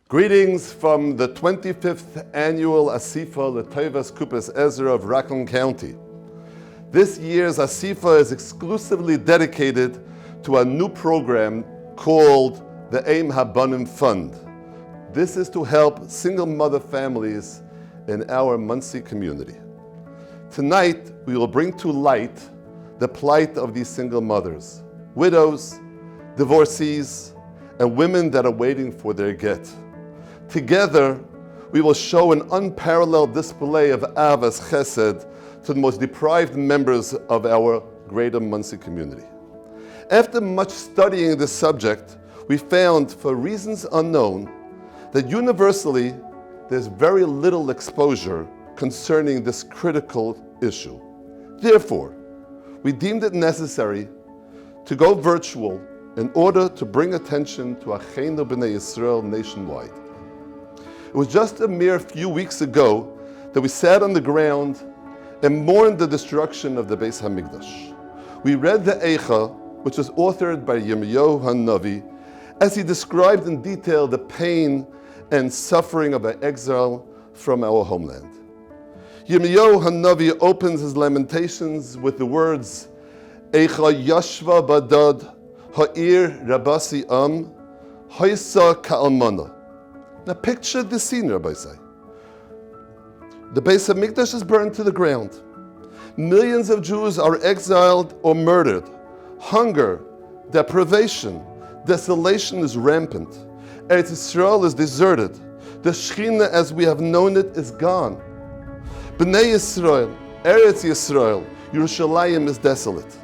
Greetings from the 25th annual Asifa L'Tovas Kupas Ezra of Rockland County. This year's Asifa is exclusively dedicated to a new program called the Aim Habanim Fund. This is to help single mother families in our Monsey community. Tonight, we will bring to light the plight of these single mothers, widows, divorcees, and women that are waiting for their get. Together, we will show an unparalleled display of Avas Chesed to the most deprived members of our greater Monsey community. After much studying this subject, we found, for reasons unknown, that universally there's very little exposure concerning this critical issue. Therefore, we deemed it necessary to go virtual in order to bring attention to Acheinu B'nai Yisrael nationwide. It was just a mere few weeks ago that we sat on the ground and mourned the destruction of the Beis Hamikdash. We read the Eicha, which was authored by Yirmiyahu Hanavi, as he described in detail the pain and suffering of our exile from our homeland. Yirmiyahu Hanavi opens his lamentations with the words, Eicha yashva badad ha'ir rabasi haisa ka'almana. Now picture the scene, Rabbi say. The Beis Hamikdash is burned to the ground. Millions of Jews are exiled or murdered. Hunger, deprivation, desolation is rampant. Eretz Yisrael is deserted. The Shechina as we have known it is gone. B'nai Yisrael, Eretz Yisrael, Yerushalayim is desolate.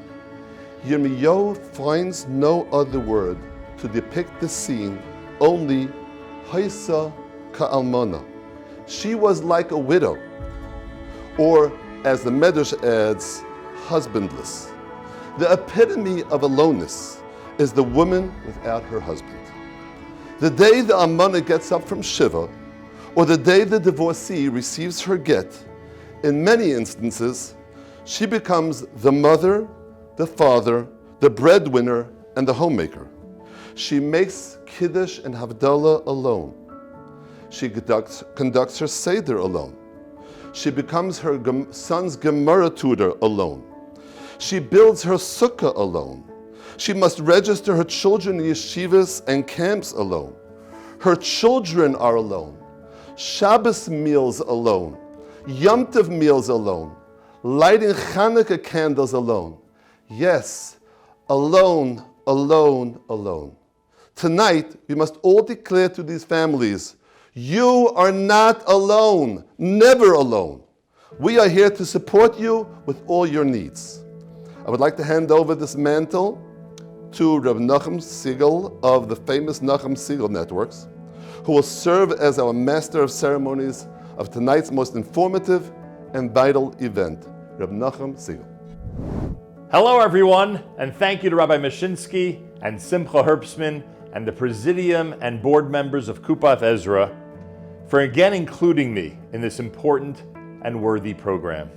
Yirmiyahu finds no other word to depict the scene, only Haisa ka'almana. She was like a widow, or as the Medrash adds, husbandless. The epitome of aloneness is the woman without her husband. The day the almana gets up from Shiva, or the day the divorcee receives her get, in many instances, she becomes the mother, the father, the breadwinner, and the homemaker. She makes Kiddush and Havdalah alone. She conducts her Seder alone. She becomes her son's Gemara tutor alone. She builds her Sukkah alone. She must register her children in yeshivas and camps alone. Her children are alone. Shabbos meals alone. Yom Tov meals alone. Lighting Hanukkah candles alone. Yes, alone, alone, alone. Tonight, we must all declare to these families, you are not alone, never alone. We are here to support you with all your needs. I would like to hand over this mantle to Reb Nachum Siegel of the famous Nachum Siegel Networks, who will serve as our master of ceremonies of tonight's most informative and vital event. Reb Nachum Siegel. Hello everyone, and thank you to Rabbi Mashinsky and Simcha Herbstman and the Presidium and board members of Kupath Ezra for again including me in this important and worthy program.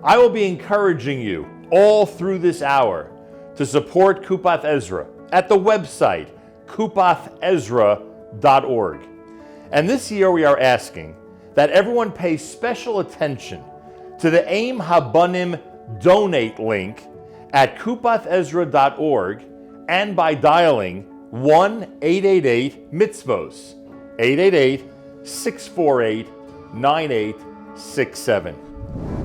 I will be encouraging you all through this hour to support Kupath Ezra at the website kupathezra.org. And this year we are asking that everyone pay special attention to the Aim Habanim donate link at kupathezra.org and by dialing 1-888-MITZVOS, 888-648-9867.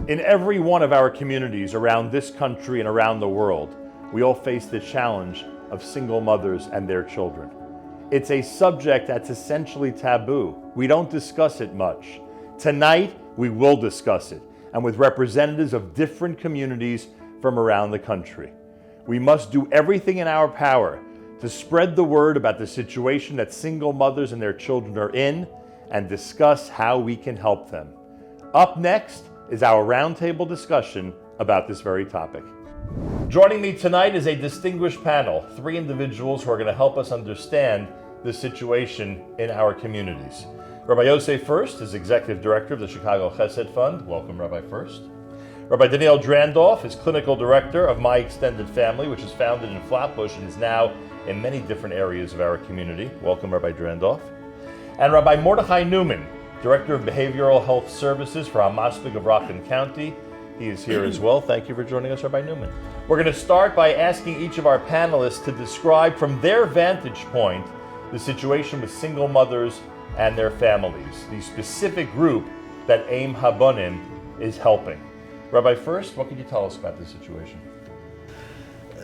In every one of our communities around this country and around the world, we all face the challenge of single mothers and their children. It's a subject that's essentially taboo. We don't discuss it much. Tonight, we will discuss it, and with representatives of different communities from around the country. We must do everything in our power to spread the word about the situation that single mothers and their children are in and discuss how we can help them. Up next is our roundtable discussion about this very topic. Joining me tonight is a distinguished panel, 3 individuals who are going to help us understand the situation in our communities. Rabbi Yosef First is Executive Director of the Chicago Chesed Fund. Welcome, Rabbi First. Rabbi Daniel Drandorf is Clinical Director of My Extended Family, which is founded in Flatbush and is now in many different areas of our community. Welcome, Rabbi Drandorf. and Rabbi Mordechai Newman, Director of Behavioral Health Services for Hamaspik of Rockland County. He is here as well. Thank you for joining us, Rabbi Newman. We're going to start by asking each of our panelists to describe from their vantage point the situation with single mothers and their families, the specific group that Aim Habonim is helping. Rabbi, first, what can you tell us about this situation?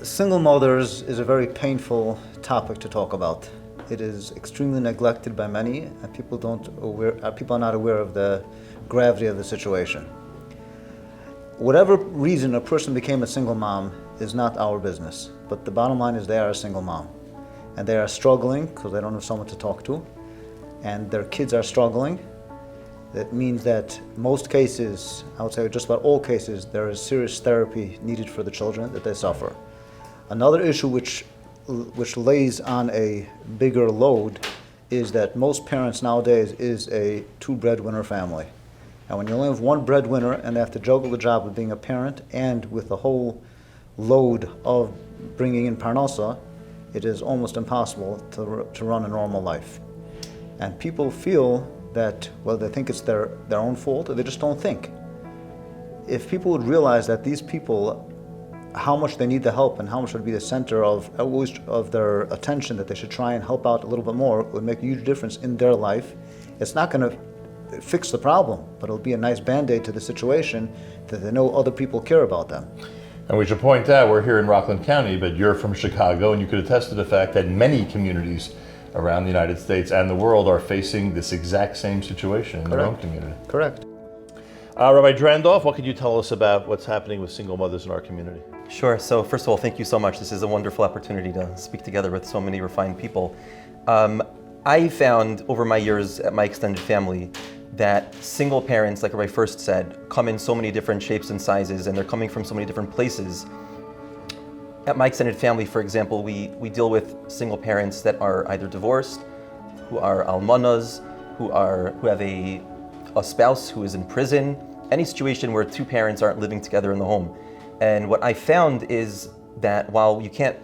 Single mothers is a very painful topic to talk about. It is extremely neglected by many, and people are not aware of the gravity of the situation. Whatever reason a person became a single mom is not our business, but the bottom line is they are a single mom. And they are struggling because they don't have someone to talk to, and their kids are struggling. That means that most cases, I would say just about all cases, there is serious therapy needed for the children that they suffer. Another issue which lays on a bigger load is that most parents nowadays is a two breadwinner family. And when you only have one breadwinner and they have to juggle the job of being a parent and with the whole load of bringing in parnasa, it is almost impossible to run a normal life. And people feel that, well, they think it's their own fault, or they just don't think. If people would realize that these people, how much they need the help and how much would be the center of their attention, that they should try and help out a little bit more, it would make a huge difference in their life. It's not going to fix the problem, but it'll be a nice band-aid to the situation that they know other people care about them. And we should point out, we're here in Rockland County, but you're from Chicago, and you could attest to the fact that many communities around the United States and the world are facing this exact same situation in their own community. Correct. Rabbi Drandorf, what could you tell us about what's happening with single mothers in our community? Sure. So first of all, thank you so much. This is a wonderful opportunity to speak together with so many refined people. I found over my years at my extended family that single parents, like I first said, come in so many different shapes and sizes, and they're coming from so many different places. At my extended family, for example, we deal with single parents that are either divorced, who are almanas, who have a spouse who is in prison, any situation where two parents aren't living together in the home. And what I found is that while you can't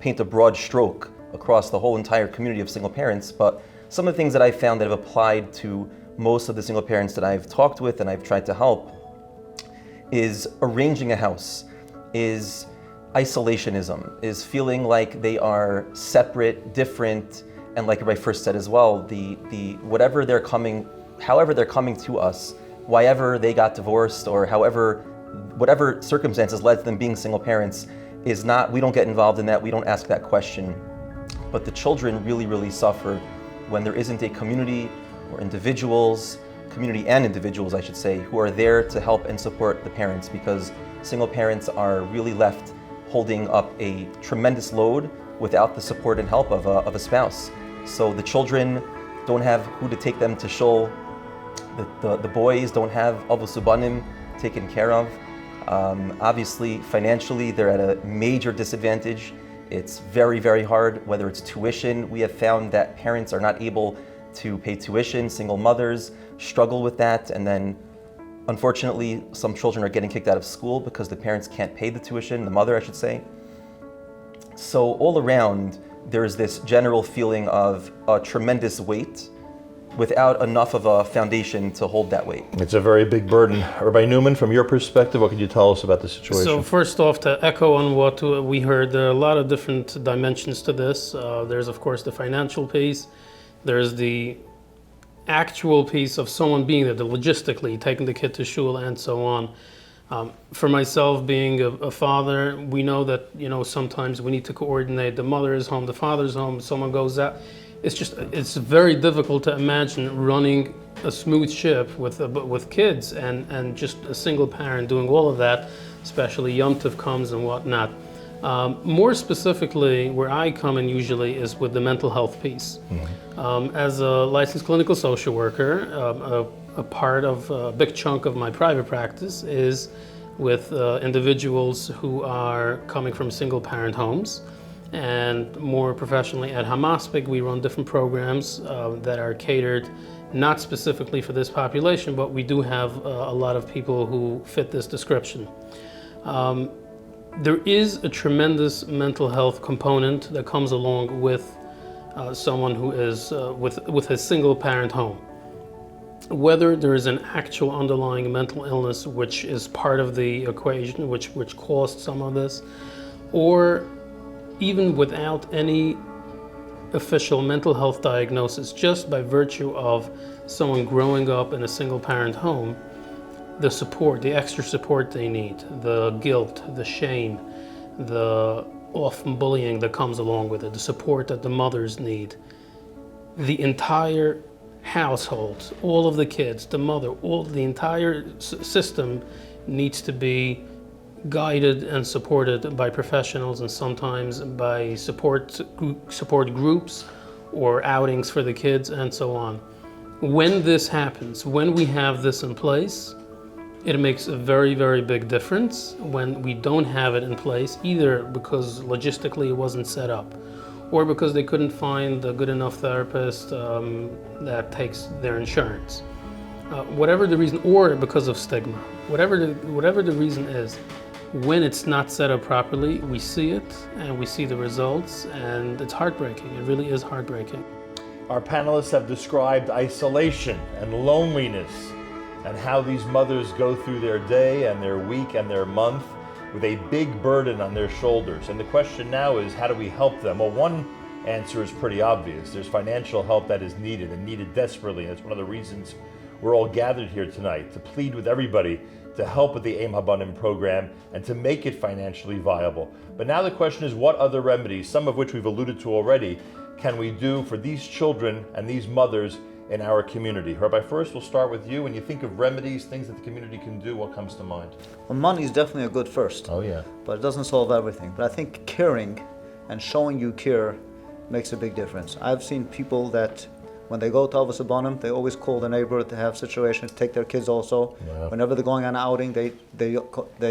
paint a broad stroke across the whole entire community of single parents, but some of the things that I found that have applied to most of the single parents that I've talked with and I've tried to help is arranging a house, is isolationism, is feeling like they are separate, different, and like I first said as well, however they're coming to us, why they got divorced or whatever circumstances led to them being single parents is not, we don't get involved in that, we don't ask that question. But the children really, really suffer when there isn't a community or community and individuals, I should say, who are there to help and support the parents, because single parents are really left holding up a tremendous load without the support and help of a spouse. So the children don't have who to take them to shul. The boys don't have avusubanim taken care of. Obviously, financially, they're at a major disadvantage. It's very, very hard, whether it's tuition. We have found that parents are not able to pay tuition. Single mothers struggle with that. And then, unfortunately, some children are getting kicked out of school because the parents can't pay the tuition, the mother, I should say. So all around, there's this general feeling of a tremendous weight without enough of a foundation to hold that weight. It's a very big burden. Rabbi Newman, from your perspective, what can you tell us about the situation? So first off, to echo on what we heard, there are a lot of different dimensions to this. There's, of course, the financial piece. There's the actual piece of someone being there, the logistically, taking the kid to shul and so on. For myself, being a father, we know that, sometimes we need to coordinate. The mother is home, the father's home, someone goes out. It's very difficult to imagine running a smooth ship with kids and just a single parent doing all of that, especially Yom Tov comes and whatnot. More specifically, where I come in usually is with the mental health piece. Mm-hmm. As a licensed clinical social worker, a big chunk of my private practice is with individuals who are coming from single parent homes. And more professionally at Hamaspik, we run different programs that are catered not specifically for this population, but we do have a lot of people who fit this description. There is a tremendous mental health component that comes along with someone who is with a single parent home. Whether there is an actual underlying mental illness which is part of the equation, which caused some of this, or even without any official mental health diagnosis, just by virtue of someone growing up in a single parent home, the support, the extra support they need, the guilt, the shame, the often bullying that comes along with it, the support that the mothers need, the entire household, all of the kids, the mother, the entire system needs to be guided and supported by professionals, and sometimes by support groups or outings for the kids and so on. When this happens, when we have this in place, it makes a very, very big difference. When we don't have it in place, either because logistically it wasn't set up, or because they couldn't find a good enough therapist that takes their insurance. Whatever the reason, or because of stigma, whatever the reason is, when it's not set up properly, we see it and we see the results, and it's heartbreaking. It really is heartbreaking. Our panelists have described isolation and loneliness and how these mothers go through their day and their week and their month with a big burden on their shoulders. And the question now is, how do we help them? Well, one answer is pretty obvious. There's financial help that is needed, and needed desperately. And it's one of the reasons we're all gathered here tonight, to plead with everybody to help with the Aim Habanim program and to make it financially viable. But now the question is, what other remedies, some of which we've alluded to already, can we do for these children and these mothers in our community? Rabbi, first we'll start with you. When you think of remedies, things that the community can do, what comes to mind? Well, money is definitely a good first. Oh yeah. But it doesn't solve everything. But I think caring and showing you care makes a big difference. I've seen people that when they go to Avos Habanim, they always call the neighbor to have situations, take their kids also. Yeah. Whenever they're going on an outing, they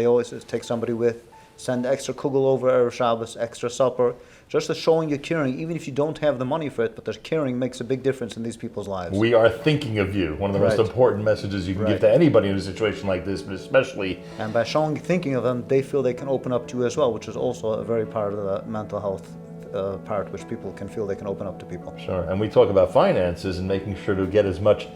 always take somebody with, send extra kugel over Erev Shabbos, extra supper, just as showing you caring, even if you don't have the money for it, but the caring makes a big difference in these people's lives. We are thinking of you. One of the most important messages you can give to anybody in a situation like this, but especially... And by thinking of them, they feel they can open up to you as well, which is also a very part of the mental health part, which people can feel they can open up to people. Sure, and we talk about finances and making sure to get as much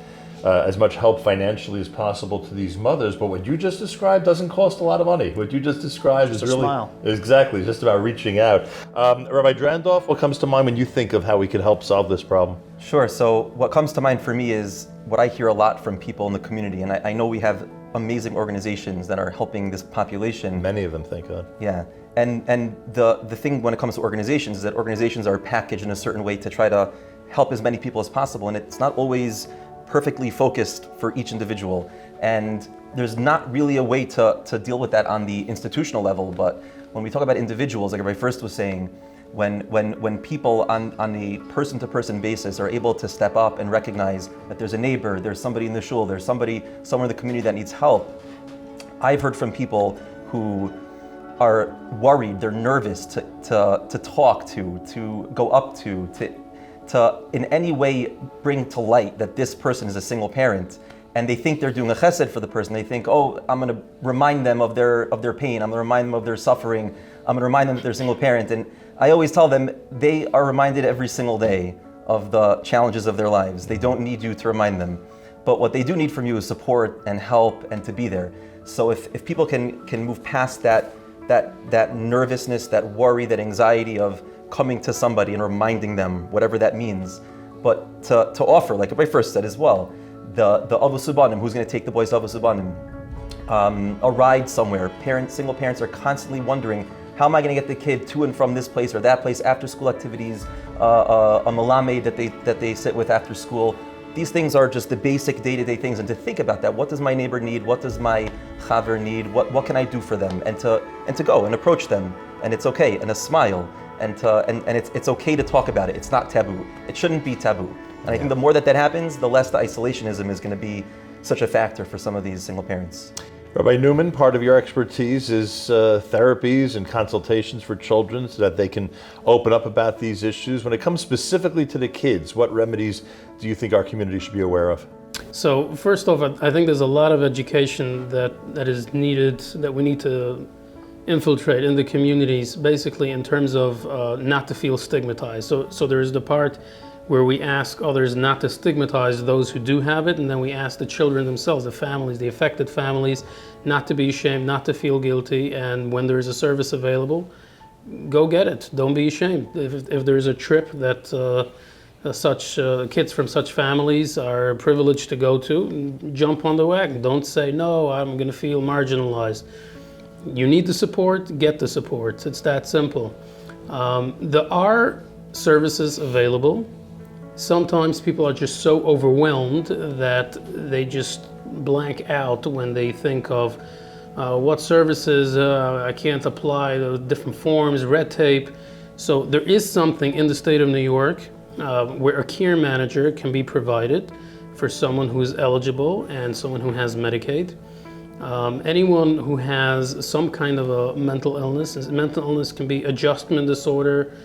help financially as possible to these mothers, but what you just described doesn't cost a lot of money. What you just described just is a really... smile. Exactly, just about reaching out. Rabbi Drandorf, what comes to mind when you think of how we could help solve this problem? Sure, so what comes to mind for me is what I hear a lot from people in the community, and I know we have amazing organizations that are helping this population. Many of them, thank God. Yeah, and the thing when it comes to organizations is that organizations are packaged in a certain way to try to help as many people as possible, and it's not always perfectly focused for each individual. And there's not really a way to deal with that on the institutional level, but when we talk about individuals, like everybody first was saying, when people on a person-to-person basis are able to step up and recognize that there's a neighbor, there's somebody in the shul, there's somebody somewhere in the community that needs help. I've heard from people who are worried, they're nervous to talk to go up to in any way bring to light that this person is a single parent, and they think they're doing a chesed for the person. They think, oh, I'm going to remind them of their pain, I'm going to remind them of their suffering, I'm going to remind them that they're a single parent. And I always tell them they are reminded every single day of the challenges of their lives. They don't need you to remind them. But what they do need from you is support and help and to be there. So if people can move past that nervousness, that worry, that anxiety of coming to somebody and reminding them, whatever that means, but to offer, like I first said as well, the Avos Habanim, who's going to take the boys to Avos Habanim, a ride somewhere. Single parents are constantly wondering, how am I going to get the kid to and from this place or that place, after school activities, a melamed that they sit with after school. These things are just the basic day-to-day things, and to think about that, what does my neighbor need, what does my chaver need, what can I do for them, and to go and approach them, and it's okay, and a smile, and it's okay to talk about it. It's not taboo. It shouldn't be taboo. And I think the more that happens, the less the isolationism is going to be such a factor for some of these single parents. Rabbi Newman, part of your expertise is therapies and consultations for children so that they can open up about these issues. When it comes specifically to the kids, what remedies do you think our community should be aware of? So first off, I think there's a lot of education that is needed, that we need to infiltrate in the communities, basically in terms of not to feel stigmatized. So there's the part where we ask others not to stigmatize those who do have it, and then we ask the children themselves, the families, the affected families, not to be ashamed, not to feel guilty, and when there is a service available, go get it. Don't be ashamed. If there's a trip that such kids from such families are privileged to go to, jump on the wagon. Don't say, no, I'm going to feel marginalized. You need the support, get the support. It's that simple. There are services available. Sometimes people are just so overwhelmed that they just blank out when they think of what services I can't apply, the different forms, red tape. So there is something in the state of New York where a care manager can be provided for someone who is eligible and someone who has Medicaid. Anyone who has some kind of a mental illness can be adjustment disorder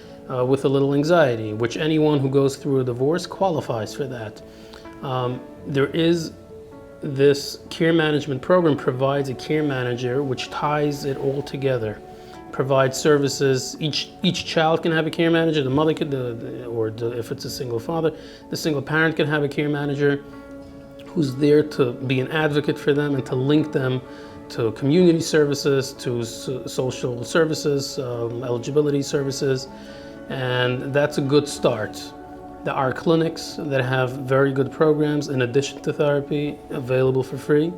with a little anxiety, which anyone who goes through a divorce qualifies for that. There is this care management program provides a care manager which ties it all together, provides services. Each child can have a care manager. The mother could, if it's a single father, the single parent can have a care manager who's there to be an advocate for them and to link them to community services, to social services, eligibility services, and that's a good start. There are clinics that have very good programs in addition to therapy available for free.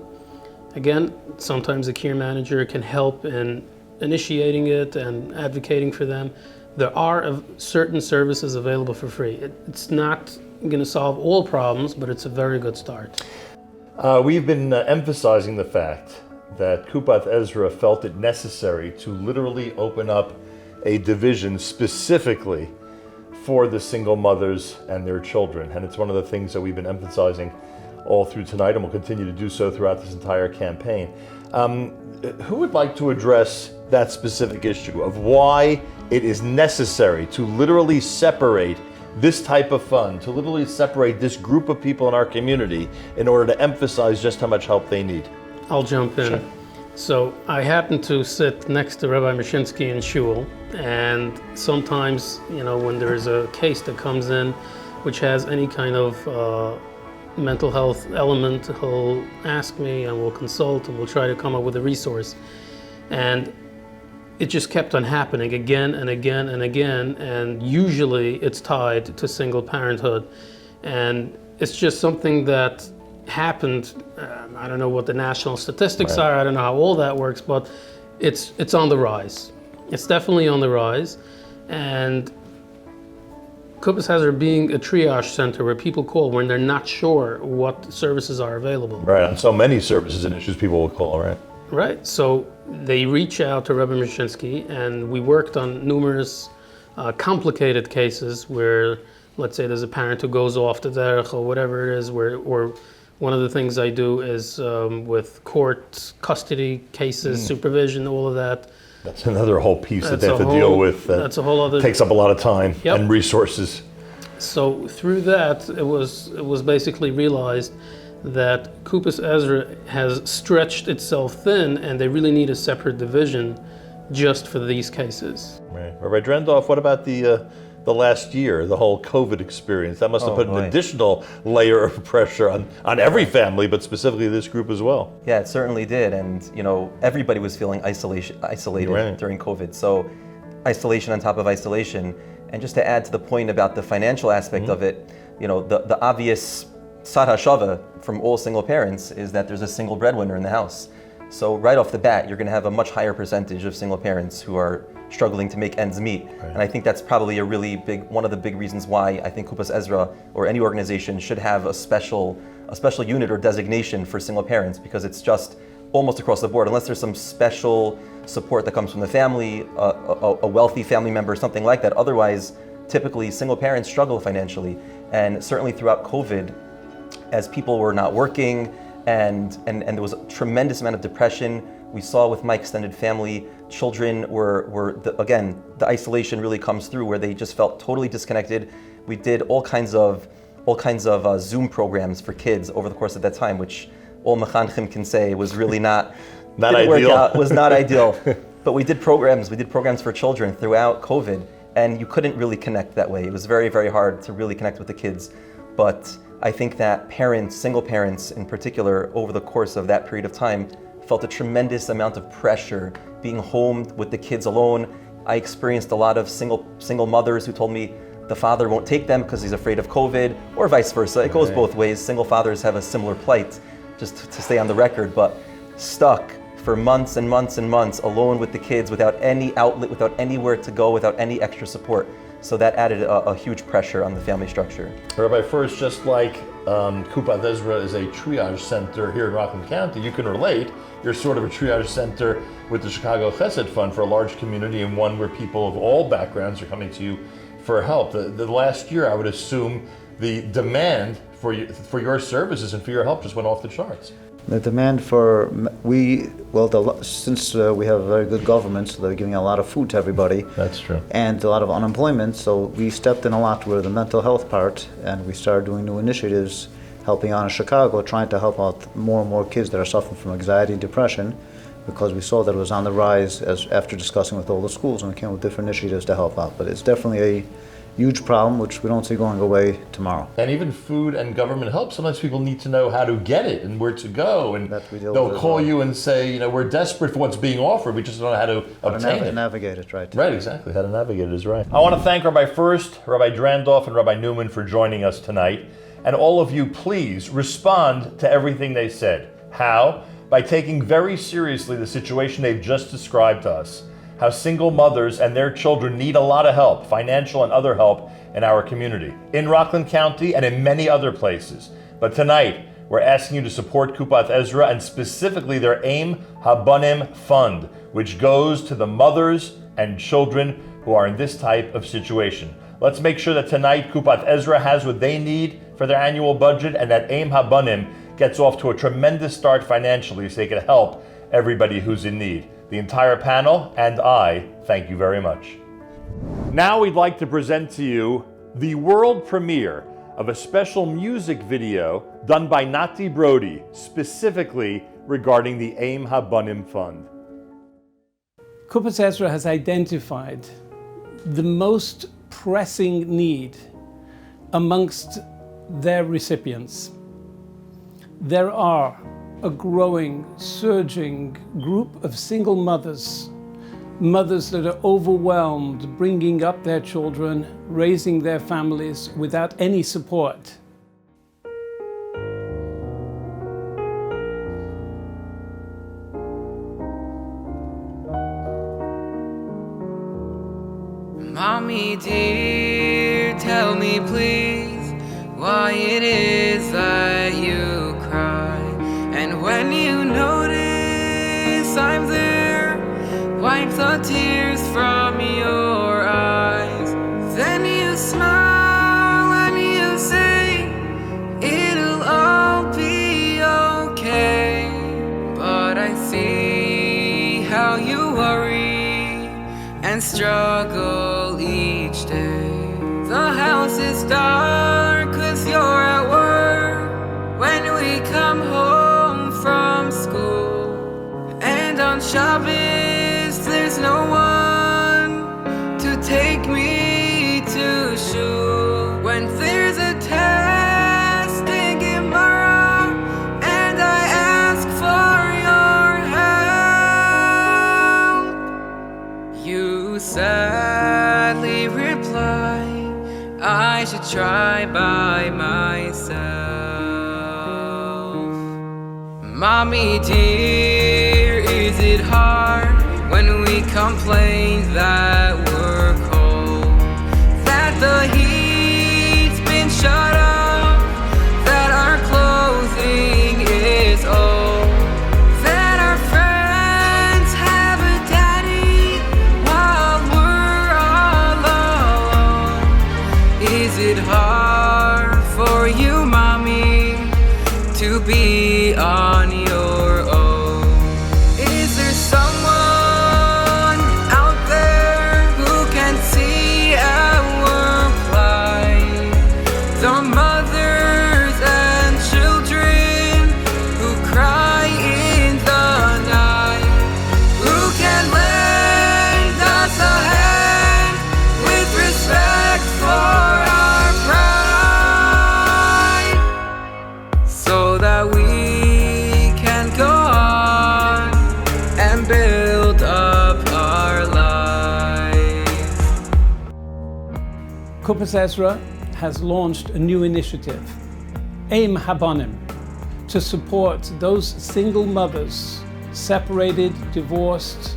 Again, sometimes a care manager can help in initiating it and advocating for them. There are certain services available for free. It's not going to solve all problems, but it's a very good start. We've been emphasizing the fact that Kupath Ezra felt it necessary to literally open up a division specifically for the single mothers and their children. And it's one of the things that we've been emphasizing all through tonight, and will continue to do so throughout this entire campaign. Who would like to address that specific issue of why it is necessary to literally separate this type of fund, to literally separate this group of people in our community in order to emphasize just how much help they need? I'll jump in. Sure. So I happen to sit next to Rabbi Mashinsky in shul, and sometimes, when there's a case that comes in which has any kind of mental health element, he'll ask me and we'll consult and we'll try to come up with a resource. And it just kept on happening again and again and again, and usually it's tied to single parenthood. And it's just something that happened. I don't know what the national statistics are, I don't know how all that works, but it's on the rise. It's definitely on the rise. And Kupath Ezra being a triage center where people call when they're not sure what services are available. Right, on so many services and issues people will call, right? Right, so they reach out to Rabbi Mashinsky, and we worked on numerous complicated cases where, let's say there's a parent who goes off the derech or whatever it is, or one of the things I do is with court custody cases, supervision, all of that. That's another whole piece that they have to deal with. That's a whole other. Takes up a lot of time and resources. So through that, it was basically realized that Kupath Ezra has stretched itself thin, and they really need a separate division just for these cases. Right. Rabbi Drendorf, what about the last year, the whole COVID experience? That must have put an additional layer of pressure on every family, but specifically this group as well. Yeah, it certainly did. And everybody was feeling isolated during COVID. So isolation on top of isolation. And just to add to the point about the financial aspect of it, the obvious Sar HaShava from all single parents is that there's a single breadwinner in the house. So right off the bat, you're going to have a much higher percentage of single parents who are struggling to make ends meet. Right. And I think that's probably one of the big reasons why I think Kupath Ezra or any organization should have a special unit or designation for single parents, because it's just almost across the board, unless there's some special support that comes from the family, a wealthy family member, something like that. Otherwise, typically single parents struggle financially. And certainly throughout COVID, as people were not working and there was a tremendous amount of depression, we saw with my extended family, children the isolation really comes through where they just felt totally disconnected. We did all kinds of Zoom programs for kids over the course of that time, which all mechanchim can say was really not ideal. Was not ideal. But we did programs for children throughout COVID, and you couldn't really connect that way. It was very, very hard to really connect with the kids. But I think that parents, single parents in particular, over the course of that period of time, felt a tremendous amount of pressure being home with the kids alone. I experienced a lot of single mothers who told me the father won't take them because he's afraid of COVID, or vice versa. It goes both ways. Single fathers have a similar plight, just to stay on the record, but stuck for months and months and months alone with the kids without any outlet, without anywhere to go, without any extra support. So that added a huge pressure on the family structure. Rabbi, first, just like Kupat Ezra is a triage center here in Rockland County, you can relate. You're sort of a triage center with the Chicago Chesed Fund for a large community, and one where people of all backgrounds are coming to you for help. The last year, I would assume the demand for your services and for your help just went off the charts. The demand since we have a very good government, so they're giving a lot of food to everybody. That's true. And a lot of unemployment, so we stepped in a lot with the mental health part, and we started doing new initiatives, helping out in Chicago, trying to help out more and more kids that are suffering from anxiety and depression, because we saw that it was on the rise after discussing with all the schools, and we came up with different initiatives to help out. But it's definitely a huge problem, which we don't see going away tomorrow. And even food and government help, sometimes people need to know how to get it and where to go. And they'll call you and say, we're desperate for what's being offered, we just don't know how to obtain it. Navigate it, right. Right, exactly. How to navigate it is right. I want to thank Rabbi First, Rabbi Drandoff, and Rabbi Newman for joining us tonight. And all of you, please respond to everything they said. How? By taking very seriously the situation they've just described to us. How single mothers and their children need a lot of help, financial and other help, in our community, in Rockland County and in many other places. But tonight, we're asking you to support Kupat Ezra and specifically their Aim Habanim Fund, which goes to the mothers and children who are in this type of situation. Let's make sure that tonight Kupat Ezra has what they need for their annual budget, and that Aim Habanim gets off to a tremendous start financially so they can help everybody who's in need. The entire panel and I thank you very much. Now we'd like to present to you the world premiere of a special music video done by Nati Brody, specifically regarding the Aim Habanim Fund. Kupat Ezra has identified the most pressing need amongst their recipients. There are a growing, surging group of single mothers that are overwhelmed bringing up their children, raising their families without any support. Mommy dear, tell me please why it is that you cry. And when you notice I'm there, wipe the tears from your eyes. Then you smile and you say, it'll all be okay. But I see how you worry and struggle each day. The house is dark 'cause you're at work. When we come home from school, and on Shabbos there's no one to take me to shul. When there's a test in Gemara and I ask for your help, you sadly reply, I should try by myself. Mommy dear, is it hard when we complain that we're cold, that the heat's been shut off, that our clothing is old, that our friends have a daddy while we're all alone? Is it hard for you, mommy, to be on your own? Is there someone out there who can see our plight? The mothers and children who cry in the night, who can let Kupas Ezra has launched a new initiative, Aim Habonim, to support those single mothers, separated, divorced,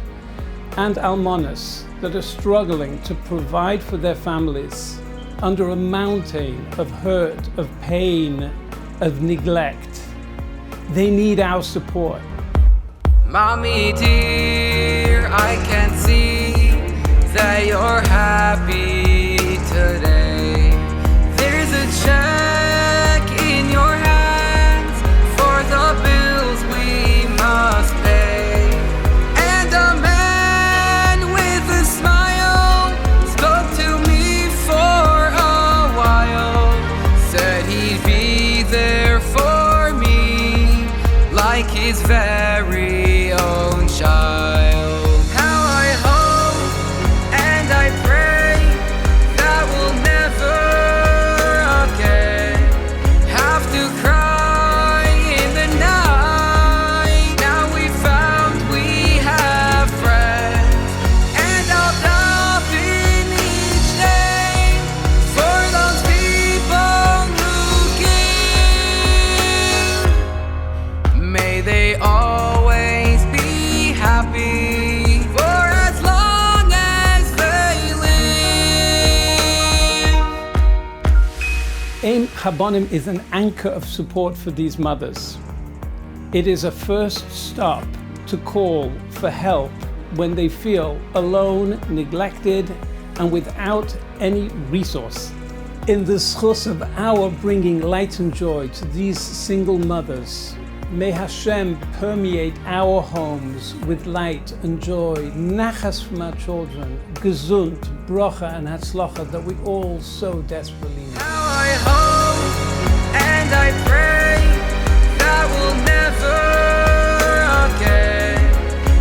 and almonas that are struggling to provide for their families under a mountain of hurt, of pain, of neglect. They need our support. Mommy dear, I can see that you're happy today. There's a check in your hands for the bills we must pay. And a man with a smile spoke to me for a while, said he'd be there for me like his very own child. How I hope and I pray that we'll never again have to cry in the night. Now we found we have friends, and I'll stop in each day for those people who give. May they always be happy for as long as they live. Aim Habonim is an anchor of support for these mothers. It is a first stop to call for help when they feel alone, neglected, and without any resource. In the schus of our bringing light and joy to these single mothers, may Hashem permeate our homes with light and joy, nachas from our children, gesund, bracha, and hatzlacha that we all so desperately need. How I hope and I pray that we'll never again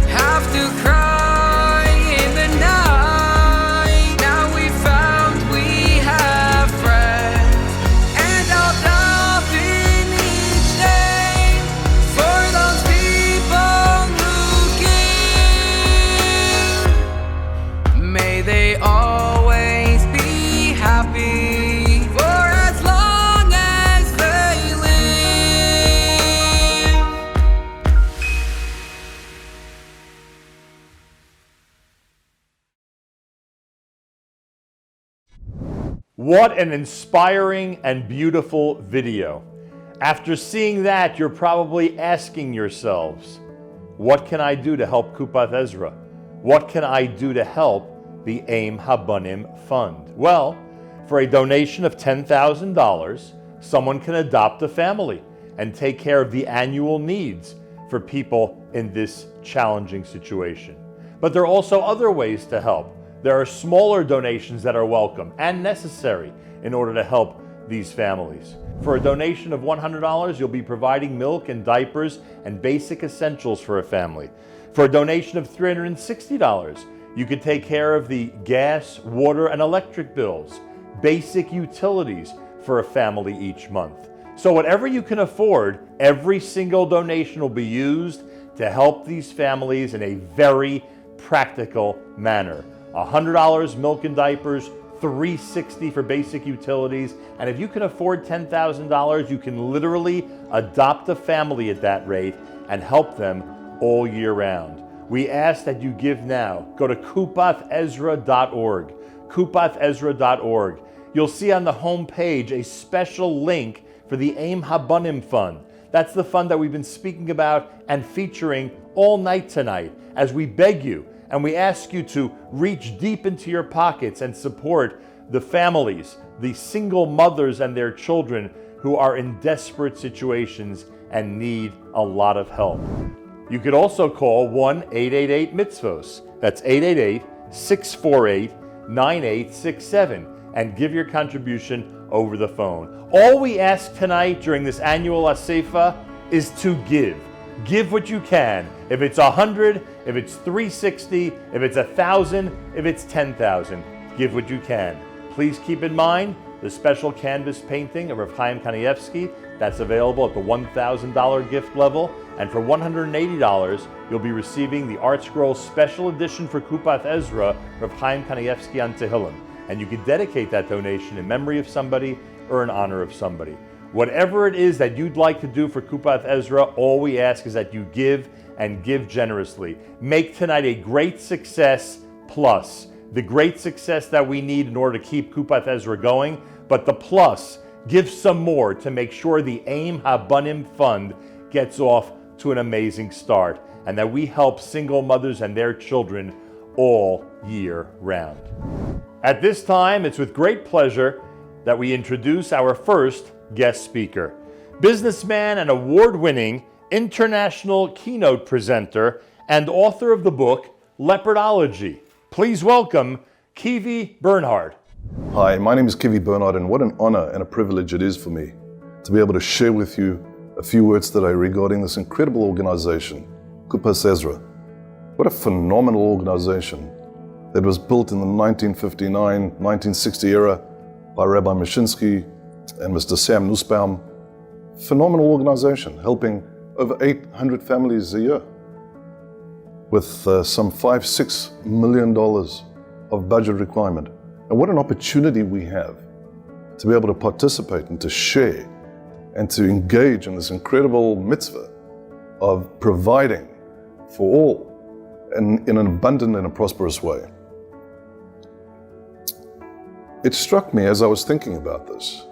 have to cry in the night. Now we found we have friends, and I'll stop in each day for those people who give. May they always be happy for as long as they live. What an inspiring and beautiful video. After seeing that, you're probably asking yourselves, what can I do to help Kupath Ezra? What can I do to help the Aim Habonim Fund? Well, for a donation of $10,000, someone can adopt a family and take care of the annual needs for people in this challenging situation. But there are also other ways to help. There are smaller donations that are welcome and necessary in order to help these families. For a donation of $100, you'll be providing milk and diapers and basic essentials for a family. For a donation of $360, you could take care of the gas, water, and electric bills, basic utilities for a family each month. So whatever you can afford, every single donation will be used to help these families in a very practical manner. $100 milk and diapers, $360 for basic utilities, and if you can afford $10,000, you can literally adopt a family at that rate and help them all year round. We ask that you give now. Go to kupathezra.org, kupathezra.org. You'll see on the home page a special link for the Aim Habonim Fund. That's the fund that we've been speaking about and featuring all night tonight as we beg you and we ask you to reach deep into your pockets and support the families, the single mothers and their children who are in desperate situations and need a lot of help. You could also call 1-888-MITZVOS. That's 888-648-9867 and give your contribution over the phone. All we ask tonight during this annual Asifa is to give. Give what you can. If it's 100, if it's 360, if it's 1,000, if it's 10,000, give what you can. Please keep in mind the special canvas painting of Rav Chaim Kanievsky that's available at the $1,000 gift level, and for $180 you'll be receiving the Art Scroll Special Edition for Kupath Ezra, Rav Chaim Kanievsky on Tehillim. and you can dedicate that donation in memory of somebody or in honor of somebody. Whatever it is that you'd like to do for Kupath Ezra, all we ask is that you give and give generously. Make tonight a great success plus. The great success that we need in order to keep Kupath Ezra going, but the plus, give some more to make sure the AIM Habanim Fund gets off to an amazing start, and that we help single mothers and their children all year round. At this time, it's with great pleasure that we introduce our first guest speaker, businessman and award-winning international keynote presenter and author of the book Leopardology. Please welcome Kivi Bernhard. Hi, my name is Kivi Bernhard, and what an honor and a privilege it is for me to be able to share with you a few words today regarding this incredible organization, Kupath Ezra. What a phenomenal organization that was built in the 1959-1960 era by Rabbi Mashinsky and Mr. Sam Nussbaum. Phenomenal organization, helping over 800 families a year with some $5-6 million of budget requirement. And what an opportunity we have to be able to participate and to share and to engage in this incredible mitzvah of providing for all in an abundant and a prosperous way. It struck me as I was thinking about this.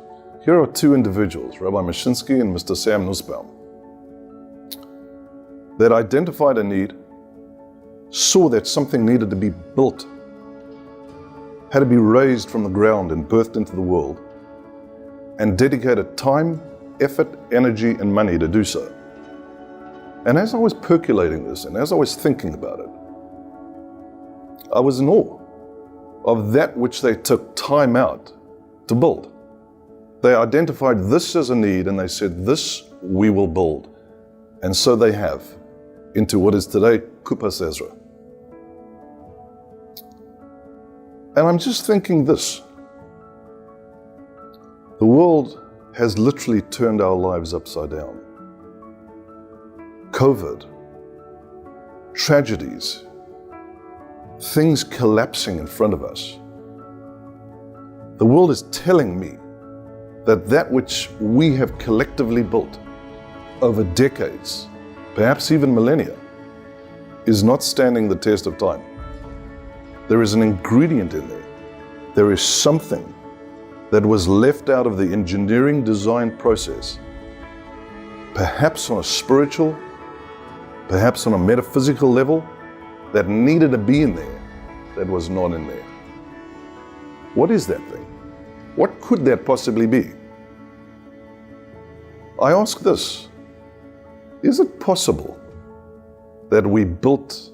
Here are two individuals, Rabbi Mashinsky and Mr. Sam Nussbaum, that identified a need, saw that something needed to be built, had to be raised from the ground and birthed into the world, and dedicated time, effort, energy, and money to do so. And as I was percolating this, and as I was thinking about it, I was in awe of that which they took time out to build. They identified this as a need, and they said, this we will build. And so they have, into what is today Kupath Ezra. And I'm just thinking this. The world has literally turned our lives upside down. COVID, tragedies, things collapsing in front of us. The world is telling me that which we have collectively built over decades, perhaps even millennia, is not standing the test of time. There is an ingredient in there. There is something that was left out of the engineering design process, perhaps on a spiritual, perhaps on a metaphysical level, that needed to be in there, that was not in there. What is that thing? What could that possibly be? I ask this, is it possible that we built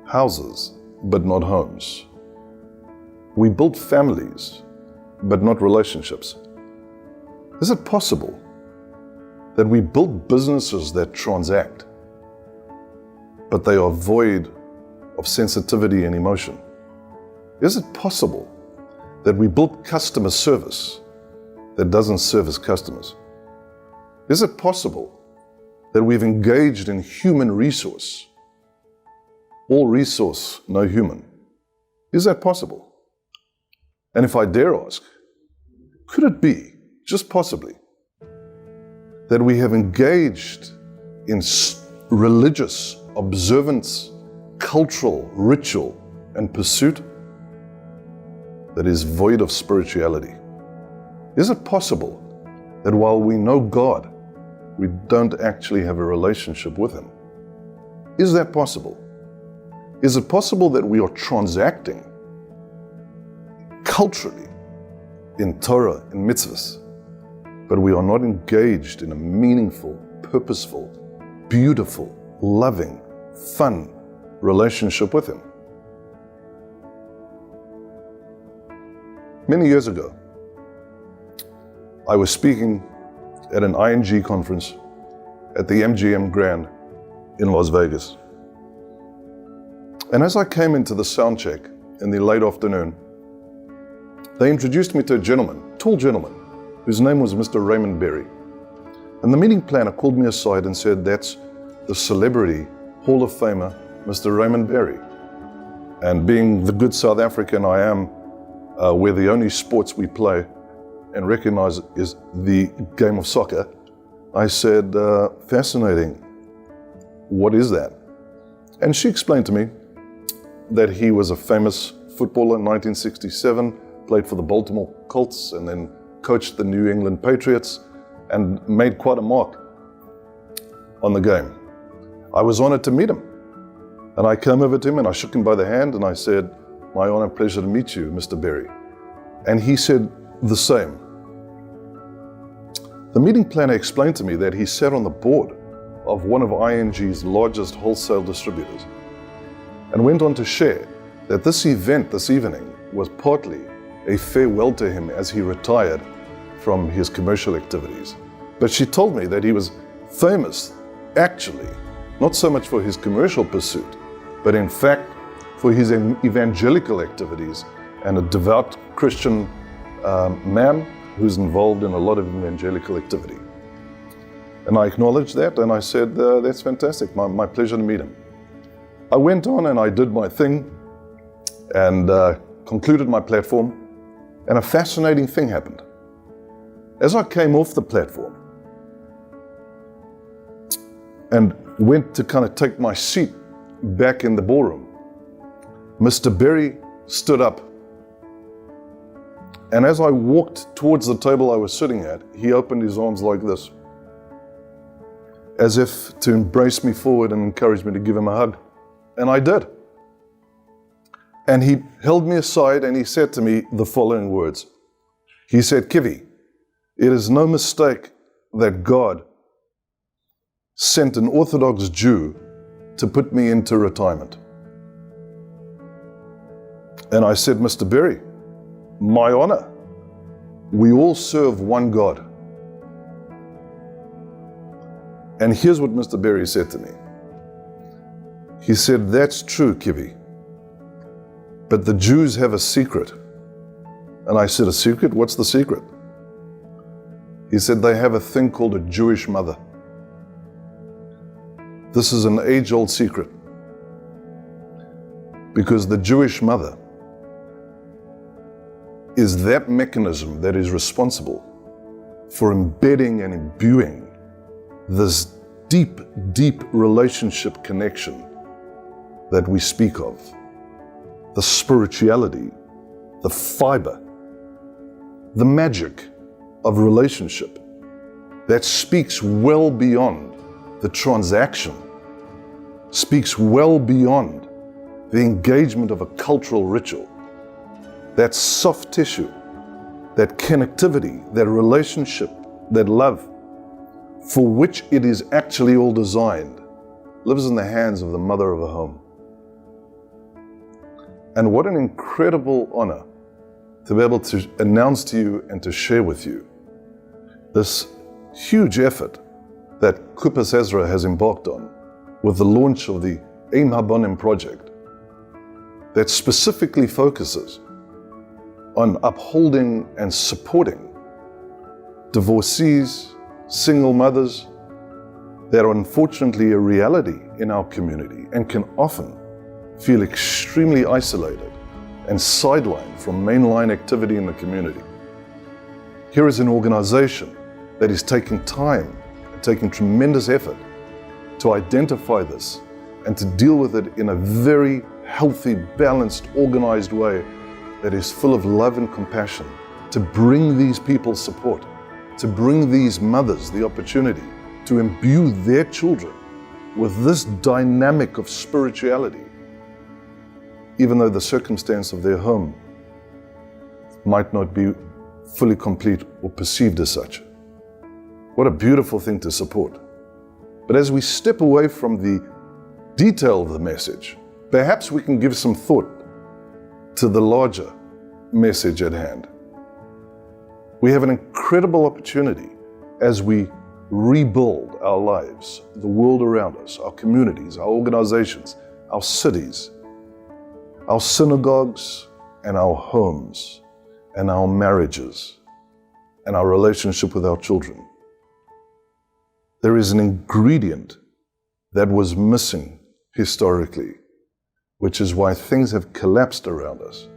houses but not homes? We built families but not relationships. Is it possible that we build businesses that transact but they are void of sensitivity and emotion? Is it possible that we build customer service that doesn't service customers? Is it possible that we've engaged in human resource? All resource, no human. Is that possible? And if I dare ask, could it be, just possibly, that we have engaged in religious observance, cultural ritual and pursuit that is void of spirituality? Is it possible that while we know God, we don't actually have a relationship with Him? Is that possible? Is it possible that we are transacting culturally in Torah and mitzvahs, but we are not engaged in a meaningful, purposeful, beautiful, loving, fun relationship with Him? Many years ago, I was speaking at an ING conference at the MGM Grand in Las Vegas. And as I came into the sound check in the late afternoon, they introduced me to a gentleman, tall gentleman, whose name was Mr. Raymond Berry. And the meeting planner called me aside and said, that's the celebrity Hall of Famer, Mr. Raymond Berry. And being the good South African I am, where the only sports we play and recognize is the game of soccer, I said, fascinating, what is that? And she explained to me that he was a famous footballer in 1967, played for the Baltimore Colts and then coached the New England Patriots and made quite a mark on the game. I was honored to meet him. And I came over to him and I shook him by the hand and I said, my honor, pleasure to meet you, Mr. Berry. And he said the same. The meeting planner explained to me that he sat on the board of one of ING's largest wholesale distributors and went on to share that this event this evening was partly a farewell to him as he retired from his commercial activities. But she told me that he was famous, actually, not so much for his commercial pursuit, but in fact for his evangelical activities, and a devout Christian man who's involved in a lot of evangelical activity. And I acknowledged that and I said, that's fantastic, my pleasure to meet him. I went on and I did my thing and concluded my platform, and a fascinating thing happened. As I came off the platform and went to kind of take my seat back in the ballroom, Mr. Berry stood up. And as I walked towards the table I was sitting at, he opened his arms like this, as if to embrace me forward and encourage me to give him a hug. And I did. And he held me aside and he said to me the following words. He said, Kivi, it is no mistake that God sent an Orthodox Jew to put me into retirement. And I said, Mr. Berry, my honor, we all serve one God. And here's what Mr. Berry said to me. He said, that's true, Kivi, but the Jews have a secret. And I said, a secret? What's the secret? He said, they have a thing called a Jewish mother. This is an age-old secret, because the Jewish mother is that mechanism that is responsible for embedding and imbuing this deep, deep relationship connection that we speak of, the spirituality, the fiber, the magic of relationship that speaks well beyond the transaction, speaks well beyond the engagement of a cultural ritual. That soft tissue, that connectivity, that relationship, that love, for which it is actually all designed, lives in the hands of the mother of a home. And what an incredible honor to be able to announce to you and to share with you this huge effort that Kupas Ezra has embarked on with the launch of the Ein Habonim project that specifically focuses on upholding and supporting divorcees, single mothers that are unfortunately a reality in our community and can often feel extremely isolated and sidelined from mainline activity in the community. Here is an organization that is taking time, taking tremendous effort to identify this and to deal with it in a very healthy, balanced, organized way that is full of love and compassion, to bring these people support, to bring these mothers the opportunity to imbue their children with this dynamic of spirituality, even though the circumstance of their home might not be fully complete or perceived as such. What a beautiful thing to support. But as we step away from the detail of the message, perhaps we can give some thought to the larger message at hand. We have an incredible opportunity as we rebuild our lives, the world around us, our communities, our organizations, our cities, our synagogues, and our homes, and our marriages, and our relationship with our children. There is an ingredient that was missing historically, which is why things have collapsed around us.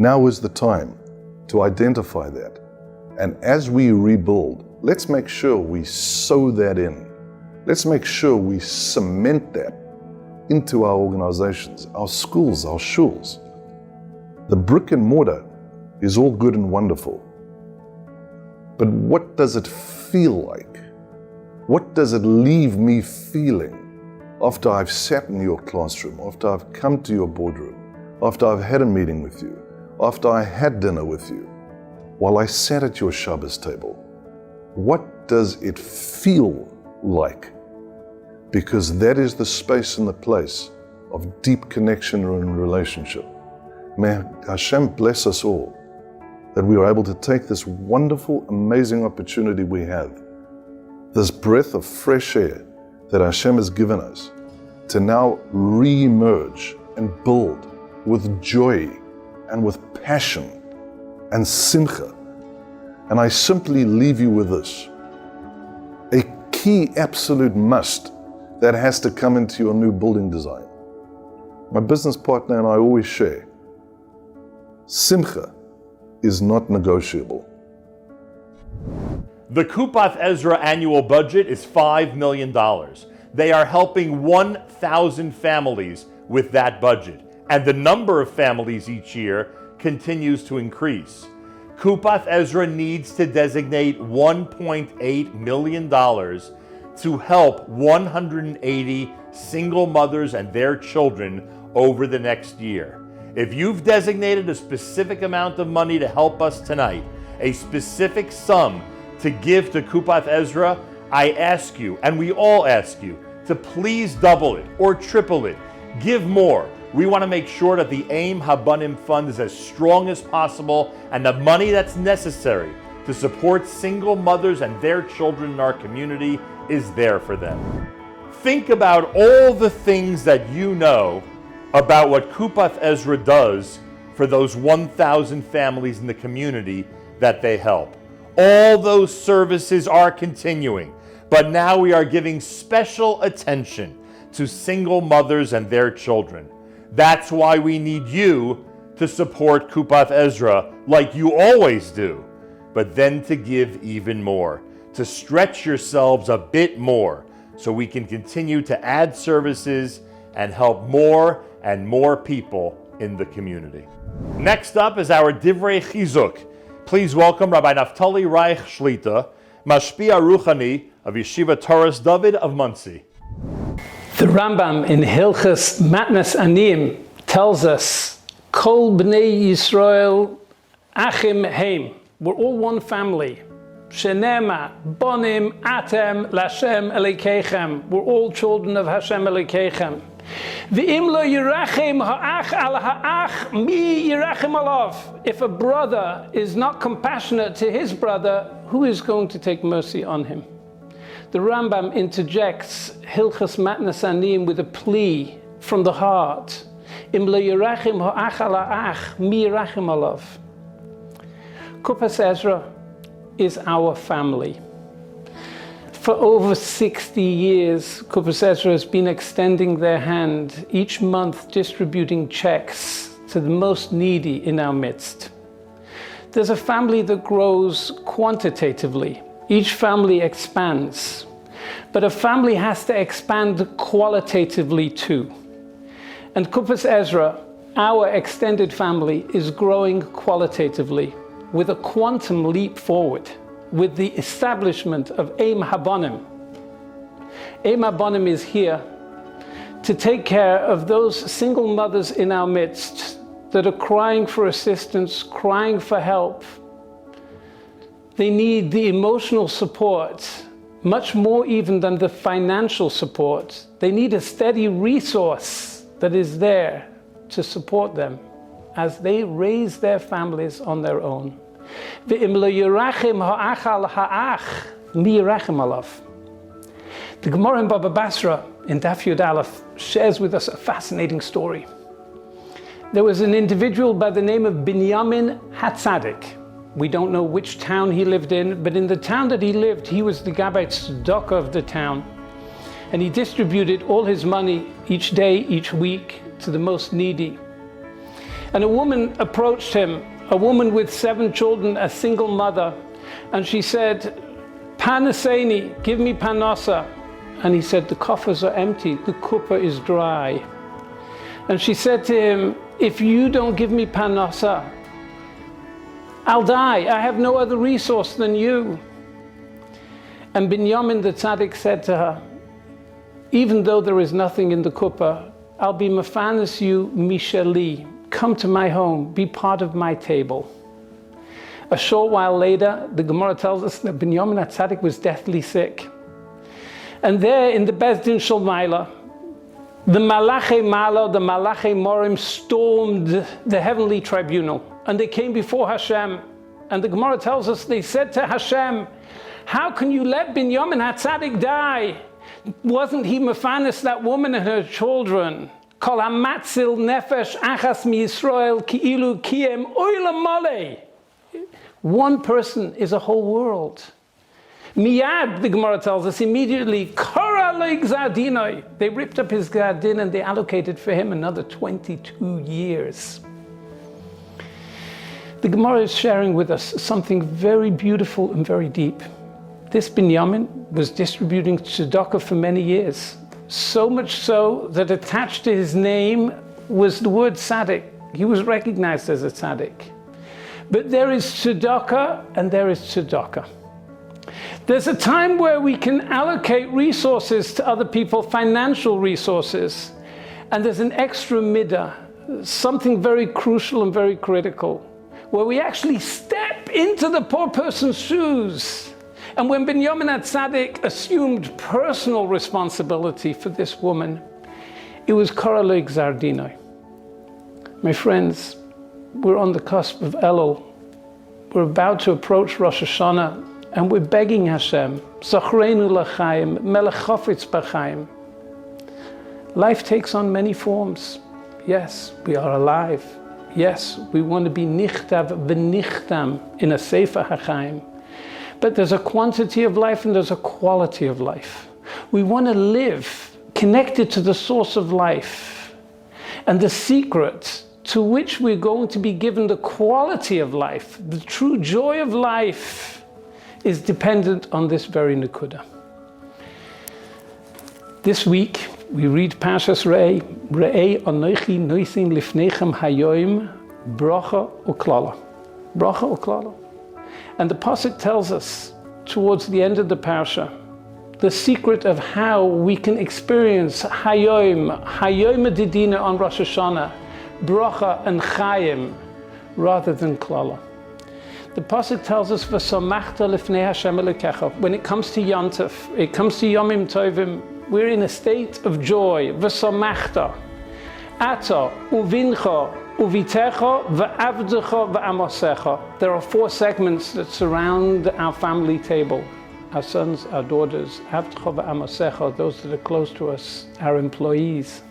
Now is the time to identify that. And as we rebuild, let's make sure we sew that in. Let's make sure we cement that into our organizations, our schools, our shuls. The brick and mortar is all good and wonderful. But what does it feel like? What does it leave me feeling after I've sat in your classroom, after I've come to your boardroom, after I've had a meeting with you, after I had dinner with you, while I sat at your Shabbos table? What does it feel like? Because that is the space and the place of deep connection and relationship. May Hashem bless us all, that we are able to take this wonderful, amazing opportunity we have, this breath of fresh air that Hashem has given us, to now re-emerge and build with joy and with passion and simcha. And I simply leave you with this. A key absolute must that has to come into your new building design. My business partner and I always share, simcha is not negotiable. The Kupath Ezra annual budget is $5 million. They are helping 1,000 families with that budget, and the number of families each year continues to increase. Kupath Ezra needs to designate $1.8 million to help 180 single mothers and their children over the next year. If you've designated a specific amount of money to help us tonight, a specific sum to give to Kupath Ezra, I ask you, and we all ask you, to please double it or triple it. Give more. We want to make sure that the AIM Habanim Fund is as strong as possible, and the money that's necessary to support single mothers and their children in our community is there for them. Think about all the things that you know about what Kupath Ezra does for those 1,000 families in the community that they help. All those services are continuing, but now we are giving special attention to single mothers and their children. That's why we need you to support Kupath Ezra like you always do, but then to give even more, to stretch yourselves a bit more so we can continue to add services and help more and more people in the community. Next up is our Divrei Chizuk. Please welcome Rabbi Naftali Reich Shlita, Mashpia Ruchani of Yeshiva Torres David of Monsey. The Rambam in Hilchas Matnas Anim tells us, Kol Bnei Yisrael Achim Heim. We're all one family. Shenema, Bonim, Atem, Lashem, Elikechem. We're all children of Hashem Elikechem. V'im lo yirachem ha'ach al ha'ach, mi yirachem alav. If a brother is not compassionate to his brother, who is going to take mercy on him? The Rambam interjects Hilchas Matnas Anim with a plea from the heart. Im lo yirachem ha'ach al ha'ach, mi yirachem alav. Kupath Ezra is our family. For over 60 years, Kupath Ezra has been extending their hand, each month distributing checks to the most needy in our midst. There's a family that grows quantitatively. Each family expands. But a family has to expand qualitatively too. And Kupath Ezra, our extended family, is growing qualitatively with a quantum leap forward, with the establishment of AIM Habanim. AIM Habanim is here to take care of those single mothers in our midst that are crying for assistance, crying for help. They need the emotional support, much more even than the financial support. They need a steady resource that is there to support them as they raise their families on their own. The Gemara in Baba Basra in Daf Yud Aleph shares with us a fascinating story. There was an individual by the name of Binyamin Hatzadik. We don't know which town he lived in, but in the town that he lived, he was the Gabbai Tzedakah of the town. And he distributed all his money each day, each week to the most needy. And a woman approached him, a woman with 7 children, a single mother, and she said, Panaseni, give me panosa. And he said, the coffers are empty, the kuppah is dry. And she said to him, if you don't give me panosa, I'll die. I have no other resource than you. And Binyamin the tzaddik said to her, even though there is nothing in the kuppah, I'll be mefanes you mishali. Come to my home, be part of my table. A short while later, the Gemara tells us that Binyamin the tzaddik was deathly sick. And there in the Beis Din Shel Maila, the Malachei Mala, the Malachei Morim stormed the heavenly tribunal. And they came before Hashem. And the Gemara tells us they said to Hashem, how can you let Binyamin HaTzadik die? Wasn't he mefanes that woman and her children? Kol hamatzil nefesh achas mi Yisrael ki'ilu kiem oilam malei. One person is a whole world. Miyad, the Gemara tells us, immediately, Kora le'gzar dinoi. They ripped up his gzar din and they allocated for him another 22 years. The Gemara is sharing with us something very beautiful and very deep. This Binyamin was distributing tzedakah for many years. So much so that attached to his name was the word tzaddik. He was recognized as a tzaddik. But there is tzedakah and there is tzedakah. There's a time where we can allocate resources to other people, financial resources, and there's an extra midah, something very crucial and very critical, where we actually step into the poor person's shoes. And when Binyamin HaTzadik assumed personal responsibility for this woman, it was Kora le'gzar dinoi. My friends, we're on the cusp of Elul. We're about to approach Rosh Hashanah. And we're begging Hashem, Zachrenu l'chaim, melech chafetz b'chaim. Life takes on many forms. Yes, we are alive. Yes, we want to be nichtav v'nichtam in a sefer hachaim. But there's a quantity of life and there's a quality of life. We want to live connected to the source of life. And the secret to which we're going to be given the quality of life, the true joy of life, is dependent on this very Nakuda. This week, we read Parshas Re'eh, Re'eh Anochi Noisin Lifnechem Hayoim, Bracha Uklala. Bracha Uklala. And the Pasuk tells us, towards the end of the Parsha, the secret of how we can experience Hayoim Didina on Rosh Hashanah, Bracha and Chayim, rather than Klala. The Pasuk tells us, "V'samachta lifnei Hashem Elokecha." When it comes to Yontif, it comes to Yomim Tovim, we're in a state of joy. V'samachta, Ata uvincha uvitecha v'avdecha v'amosecha. There are 4 segments that surround our family table: our sons, our daughters, avdecha v'amosecha, those that are close to us, our employees.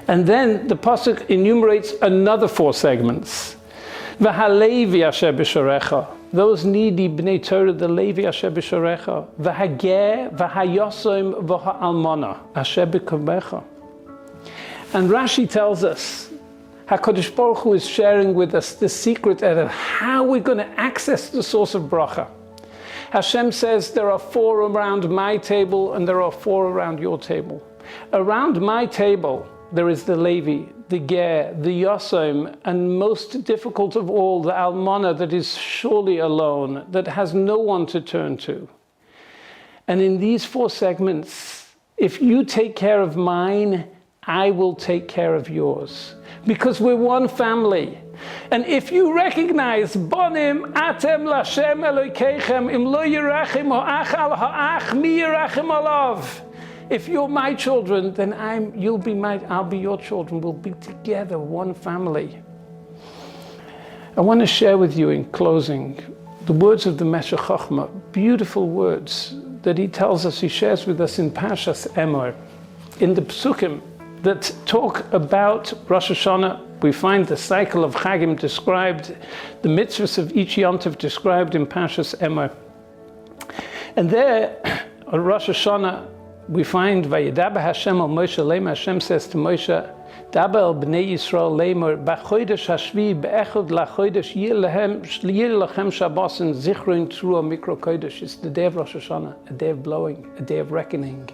And then the Pasuk enumerates another 4 segments. V'halevi asher b'sharecha, those needy b'nei Torah, the Levi asher b'sharecha. V'hageh v'hayosim v'ha'almona asher b'kavecha. And Rashi tells us, HaKadosh Baruch Hu is sharing with us the secret of how we're going to access the source of bracha. Hashem says there are 4 around my table and there are 4 around your table. Around my table, there is the Levi, the Ger, the Yosim, and most difficult of all, the Almana that is surely alone, that has no one to turn to. And in these 4 segments, if you take care of mine, I will take care of yours. Because we're one family. And if you recognize, Bonim atem lashem Elokeichem im lo yirachim ha'ach al ha'ach mi yirachim alav. If you're my children, then I'll be your children. We'll be together, one family. I want to share with you in closing the words of the Meshech Chochmah, beautiful words that he tells us, he shares with us in Parshas Emor. In the Psukim that talk about Rosh Hashanah, we find the cycle of Chagim described, the mitzvahs of each Yontif described in Parshas Emor. And there, on Rosh Hashanah, we find Vayedaber Hashem al Moshe Lema. Hashem says to Moshe, Dabel b'nei Yisrael lemer b'chodesh hashvi be'echad lachodesh yir lachem Shabbosin zichron trua mikro kodesh. It's the day of Rosh Hashanah, a day of blowing, a day of reckoning,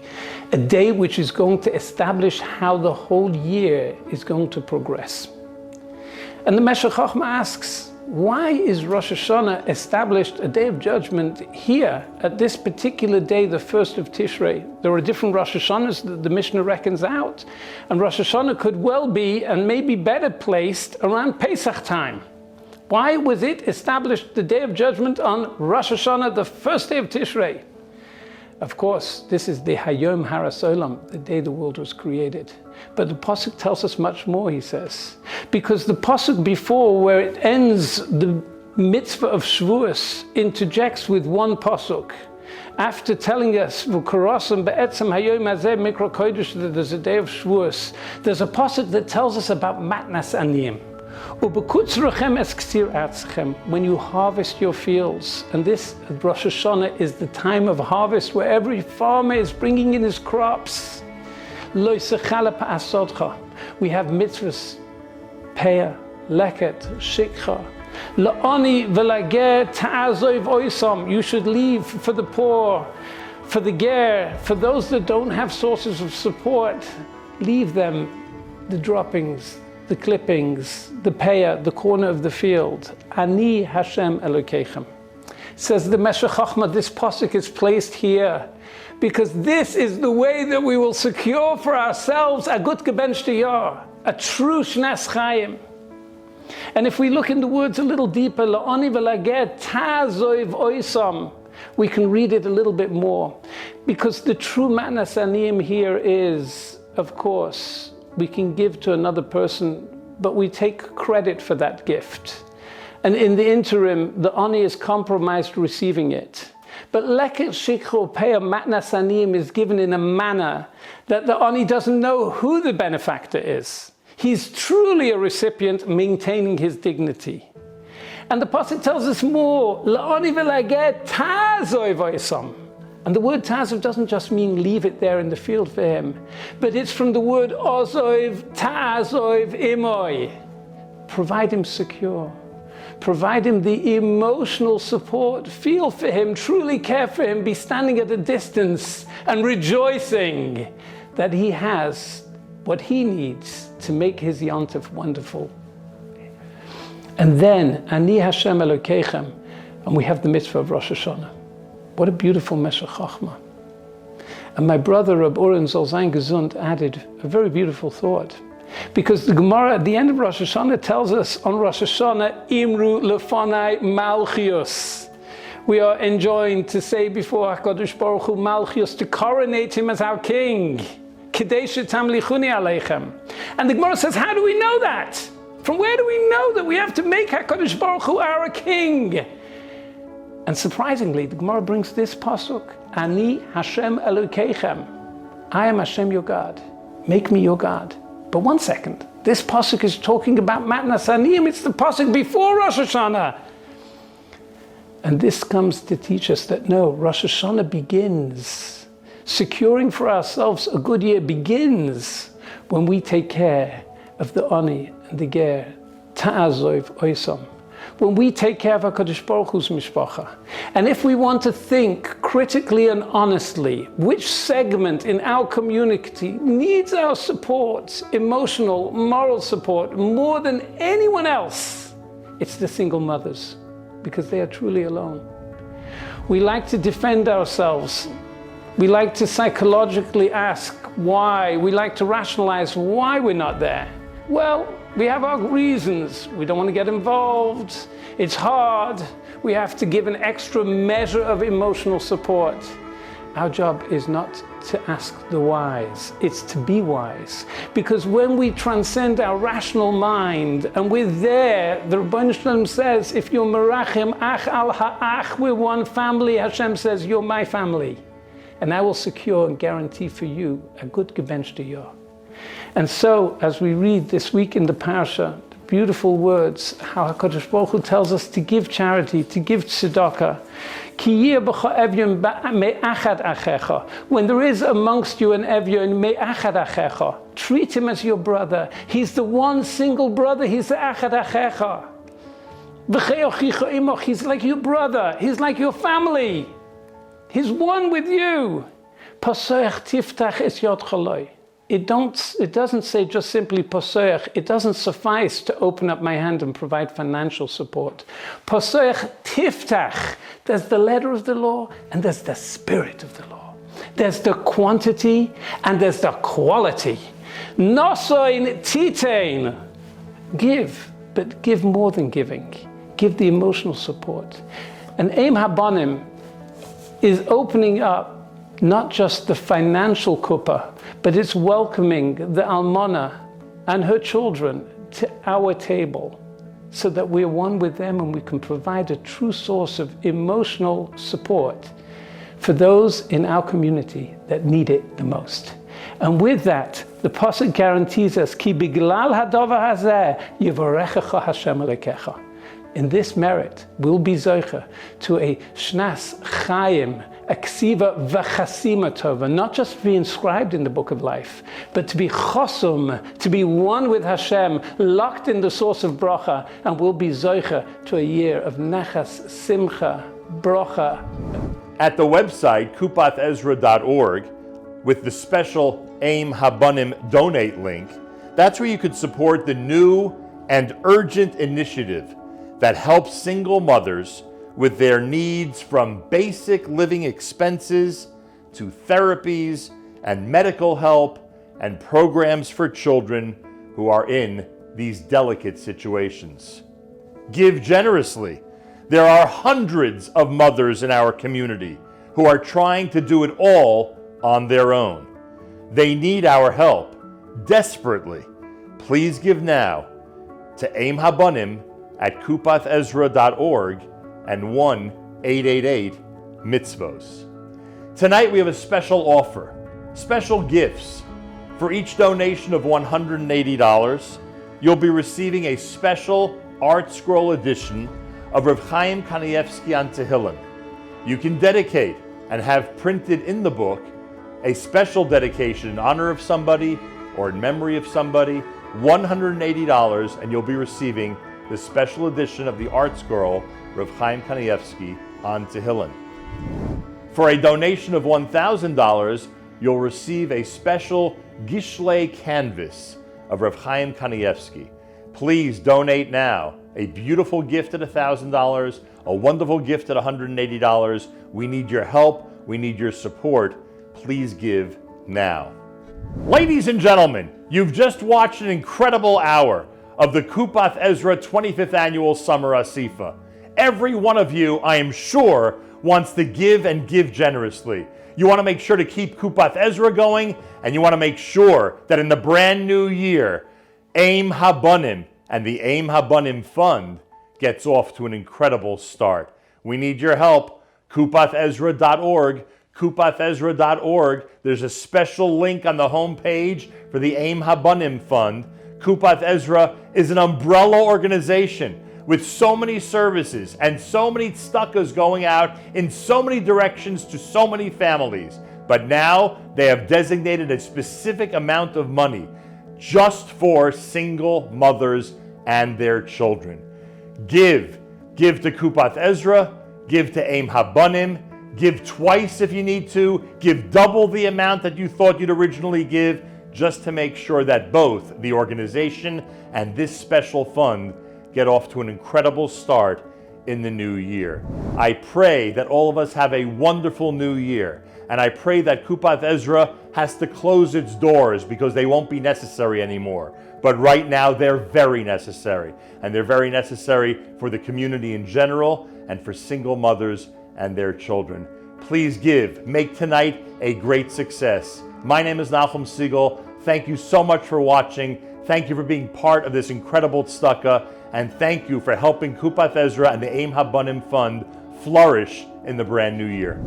a day which is going to establish how the whole year is going to progress. And the Meshech Chochmah asks, why is Rosh Hashanah established a day of judgment here at this particular day, the 1st of Tishrei? There are different Rosh Hashanahs that the Mishnah reckons out. And Rosh Hashanah could well be, and maybe better placed, around Pesach time. Why was it established the day of judgment on Rosh Hashanah, the 1st day of Tishrei? Of course, this is the Hayom Haras Olam, the day the world was created. But the Pasuk tells us much more, he says. Because the Pasuk before, where it ends the mitzvah of Shavuos, interjects with one Pasuk. After telling us, that there's a day of Shavuos, there's a Pasuk that tells us about Matnas Aniyim. When you harvest your fields, and this Rosh Hashanah is the time of harvest where every farmer is bringing in his crops. We have mitzvahs, peah, leket, shikha. You should leave for the poor, for the ger, for those that don't have sources of support. Leave them the droppings, the clippings, the peah, the corner of the field. Ani Hashem Elokeichem. Says the Meshech Chochmah, this pasuk is placed here because this is the way that we will secure for ourselves a gut gebenchte Jahr, a true Shnas Chaim. And if we look in the words a little deeper, La'oni v'lager ta'zoiv oisam, we can read it a little bit more. Because the true Matnas Aniyim here is, of course, we can give to another person, but we take credit for that gift. And in the interim, the ani is compromised receiving it. But leket shikho peah matnas aniyim is given in a manner that the ani doesn't know who the benefactor is. He's truly a recipient maintaining his dignity. And the pasuk tells us more, la'ani v'lager ta'zoiv oisam. And the word ta'aziv doesn't just mean leave it there in the field for him, but it's from the word ozoiv, ta'azoiv, imoy. Provide him secure. Provide him the emotional support. Feel for him, truly care for him, be standing at a distance and rejoicing that he has what he needs to make his yontif wonderful. And then, Ani Hashem Elokeichem, and we have the mitzvah of Rosh Hashanah. What a beautiful Meshech Chochmah. And my brother Reb Oren Zol Zayin Gesund added a very beautiful thought. Because the Gemara at the end of Rosh Hashanah tells us on Rosh Hashanah, Imru lefanai Malchios. We are enjoined to say before HaKadosh Baruch Hu Malchios, to coronate him as our king. Kedei shetamlichuni aleichem. And the Gemara says, how do we know that? From where do we know that we have to make HaKadosh Baruch Hu our king? And surprisingly, the Gemara brings this pasuk, Ani Hashem Elokeichem. I am Hashem your God. Make me your God. But one second, this pasuk is talking about Matnas Aniyim. It's the pasuk before Rosh Hashanah. And this comes to teach us that no, Rosh Hashanah begins. Securing for ourselves a good year begins when we take care of the ani and the ger, ta'azoiv oisam. When we take care of HaKadosh Baruch Hu's mishpacha. And if we want to think critically and honestly, which segment in our community needs our support, emotional, moral support, more than anyone else, it's the single mothers, because they are truly alone. We like to defend ourselves. We like to psychologically ask why. We like to rationalize why we're not there. Well, we have our reasons. We don't want to get involved. It's hard. We have to give an extra measure of emotional support. Our job is not to ask the whys. It's to be wise. Because when we transcend our rational mind and we're there, the Rebbeinu Shalom says, if you're merachim ach al ha'ach, we're one family, Hashem says, you're my family. And I will secure and guarantee for you a good gebenchte Jahr. And so, as we read this week in the Parsha, beautiful words, how HaKadosh Baruch Hu tells us to give charity, to give tzedakah. When there is amongst you an evyon me'achad achecha, treat him as your brother. He's the one single brother, he's the achad achecha. He's like your brother, he's like your family. He's one with you. It doesn't say just simply posoech. It doesn't suffice to open up my hand and provide financial support. Posoech tiftach. There's the letter of the law and there's the spirit of the law. There's the quantity and there's the quality. Nosoin titein. Give, but give more than giving. Give the emotional support. And Eim Habanim is opening up not just the financial kuppah, but it's welcoming the almana and her children to our table so that we're one with them and we can provide a true source of emotional support for those in our community that need it the most. And with that, the Pasuk guarantees us, Ki biglal hadavar hazeh yivarechecha Hashem Elokecha. In this merit, we'll be zoicha to a shnas chayim, a ksiva v'chasima tova, not just to be inscribed in the book of life, but to be chosum, to be one with Hashem, locked in the source of bracha, and we'll be zoicha to a year of nachas, simcha, bracha. At the website kupathezra.org, with the special Eim Habanim donate link, that's where you could support the new and urgent initiative that helps single mothers with their needs, from basic living expenses to therapies and medical help and programs for children who are in these delicate situations. Give generously. There are hundreds of mothers in our community who are trying to do it all on their own. They need our help desperately. Please give now to Eim Habanim at kupathezra.org and 1-888-MITZVOS. Tonight we have a special offer, special gifts. For each donation of $180, you'll be receiving a special art scroll edition of Rav Chaim Kanievsky on Tehillim. You can dedicate and have printed in the book a special dedication in honor of somebody or in memory of somebody, $180, and you'll be receiving the special edition of the art scroll Rav Chaim Kanievsky on Tehillim. For a donation of $1,000, you'll receive a special Gishlei canvas of Rav Chaim Kanievsky. Please donate now. A beautiful gift at $1,000, a wonderful gift at $180. We need your help. We need your support. Please give now. Ladies and gentlemen, you've just watched an incredible hour of the Kupath Ezra 25th Annual Summer Asifa. Every one of you, I am sure, wants to give and give generously. You want to make sure to keep Kupath Ezra going, and you want to make sure that in the brand new year, Eim Habanim and the Eim Habanim Fund gets off to an incredible start. We need your help. kupathezra.org. kupathezra.org. There's a special link on the homepage for the Eim Habanim Fund. Kupath Ezra is an umbrella organization with so many services and so many tzedakahs going out in so many directions to so many families. But now they have designated a specific amount of money just for single mothers and their children. Give to Kupath Ezra, give to Eim Habanim, give twice if you need to, give double the amount that you thought you'd originally give, just to make sure that both the organization and this special fund get off to an incredible start in the new year. I pray that all of us have a wonderful new year, and I pray that Kupath Ezra has to close its doors because they won't be necessary anymore. But right now they're very necessary, and they're very necessary for the community in general and for single mothers and their children. Please give. Make tonight a great success. My name is Nachum Siegel. Thank you so much for watching. Thank you for being part of this incredible tzedakah, and thank you for helping Kupath Ezra and the Eim Habanim Fund flourish in the brand new year.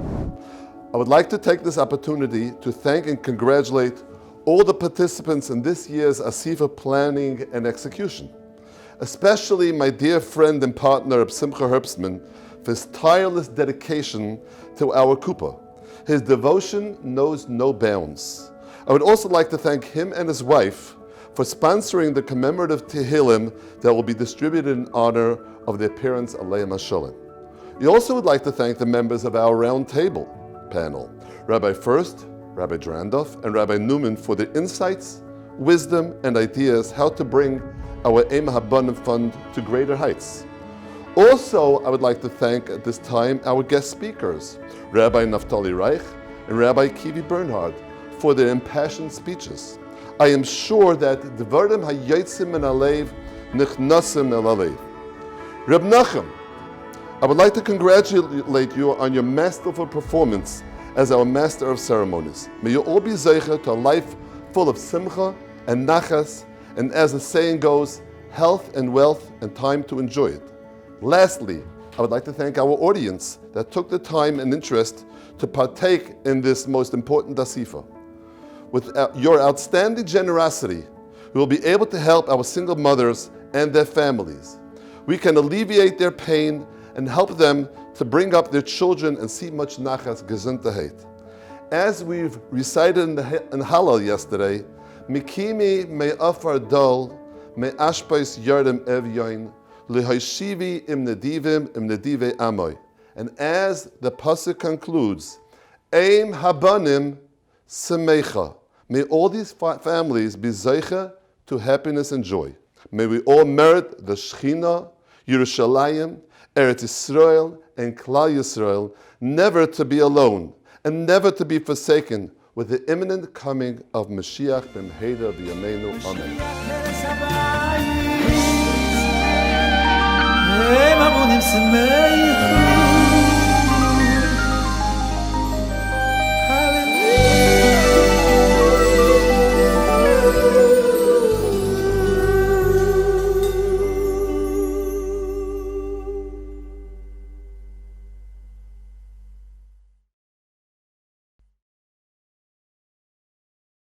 I would like to take this opportunity to thank and congratulate all the participants in this year's Asifa planning and execution. especially my dear friend and partner Simcha Herbstman for his tireless dedication to our Kuppah. His devotion knows no bounds. I would also like to thank him and his wife for sponsoring the commemorative Tehillim that will be distributed in honor of their parents, Aleim HaSholem. We also would like to thank the members of our round table panel, Rabbi First, Rabbi Drandov, and Rabbi Newman for their insights, wisdom, and ideas how to bring our Eim HaBanim Fund to greater heights. Also, I would like to thank at this time our guest speakers, Rabbi Naftali Reich and Rabbi Kivi Bernhard, for their impassioned speeches. I am sure that Dvarim Hayotzim min Halev Nichnasim el Halev. Reb Nachum, I would like to congratulate you on your masterful performance as our Master of Ceremonies. May you all be zeicher to a life full of simcha and nachas, and as the saying goes, health and wealth and time to enjoy it. Lastly, I would like to thank our audience that took the time and interest to partake in this most important Asifa. With your outstanding generosity, we will be able to help our single mothers and their families. We can alleviate their pain and help them to bring up their children and see much nachas gesundheit. As we've recited in Hallel yesterday, Mikimi me afar dol, me ashpais yardim evyoin, lehaishivi im nedivim amoy. And as the pasuk concludes, Eim habanim semecha. May all these families be zeicha to happiness and joy. May we all merit the Shechina, Yerushalayim, Eretz Yisrael, and Klal Yisrael, never to be alone and never to be forsaken with the imminent coming of Mashiach b'mheira v'yameinu. Amen.